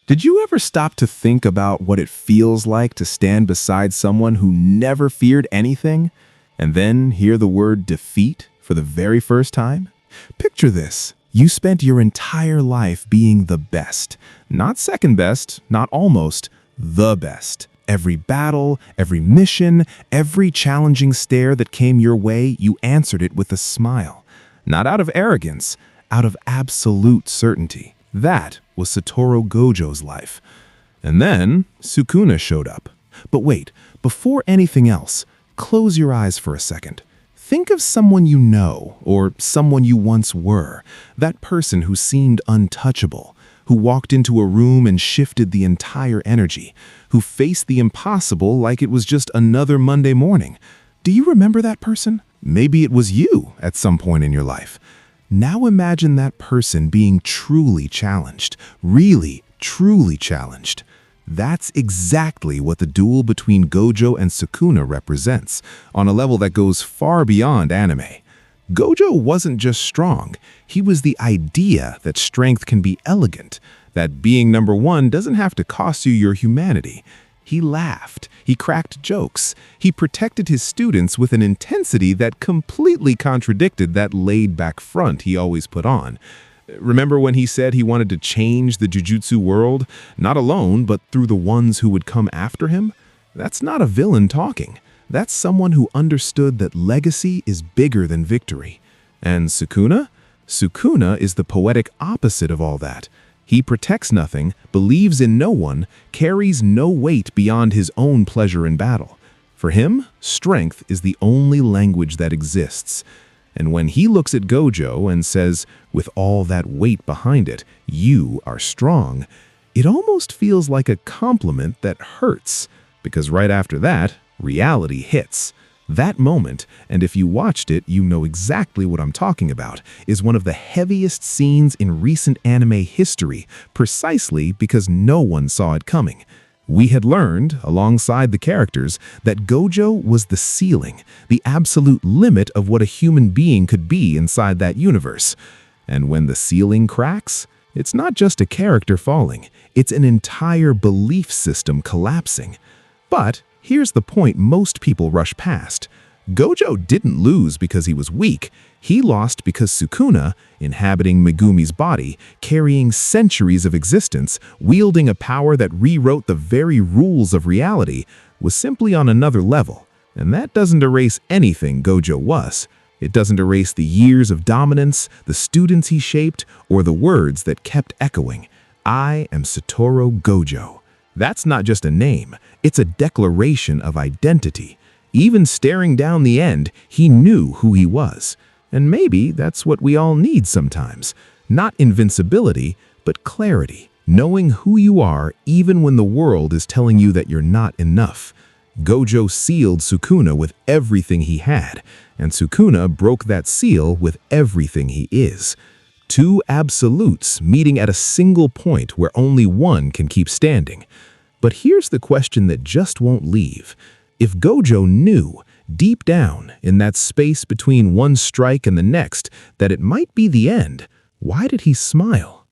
Did you ever stop to think about what it feels like to stand beside someone who never feared anything, and then hear the word defeat for the very first time? Picture this. You spent your entire life being the best. Not second best, not almost, the best. Every battle, every mission, every challenging stare that came your way, you answered it with a smile. Not out of arrogance, out of absolute certainty. That was Satoru Gojo's life. And then Sukuna showed up. But wait, before anything else, close your eyes for a second. Think of someone you know, or someone you once were. That person who seemed untouchable, who walked into a room and shifted the entire energy, who faced the impossible like it was just another Monday morning. Do you remember that person? Maybe it was you at some point in your life. Now imagine that person being truly challenged, really, truly challenged. That's exactly what the duel between Gojo and Sukuna represents, on a level that goes far beyond anime. Gojo wasn't just strong, he was the idea that strength can be elegant, that being number one doesn't have to cost you your humanity. He laughed, he cracked jokes, he protected his students with an intensity that completely contradicted that laid-back front he always put on. Remember when he said he wanted to change the Jujutsu world, not alone, but through the ones who would come after him? That's not a villain talking. That's someone who understood that legacy is bigger than victory. And Sukuna? Sukuna is the poetic opposite of all that. He protects nothing, believes in no one, carries no weight beyond his own pleasure in battle. For him, strength is the only language that exists. And when he looks at Gojo and says, with all that weight behind it, you are strong, it almost feels like a compliment that hurts, because right after that, reality hits. That moment, and if you watched it, you know exactly what I'm talking about, is one of the heaviest scenes in recent anime history, precisely because no one saw it coming. We had learned, alongside the characters, that Gojo was the ceiling, the absolute limit of what a human being could be inside that universe. And when the ceiling cracks, it's not just a character falling, it's an entire belief system collapsing. But here's the point most people rush past. Gojo didn't lose because he was weak. He lost because Sukuna, inhabiting Megumi's body, carrying centuries of existence, wielding a power that rewrote the very rules of reality, was simply on another level. And that doesn't erase anything Gojo was. It doesn't erase the years of dominance, the students he shaped, or the words that kept echoing. I am Satoru Gojo. That's not just a name, it's a declaration of identity. Even staring down the end, he knew who he was. And maybe that's what we all need sometimes. Not invincibility, but clarity. Knowing who you are even when the world is telling you that you're not enough. Gojo sealed Sukuna with everything he had, and Sukuna broke that seal with everything he is. Two absolutes meeting at a single point where only one can keep standing. But here's the question that just won't leave. If Gojo knew, deep down, in that space between one strike and the next, that it might be the end, why did he smile?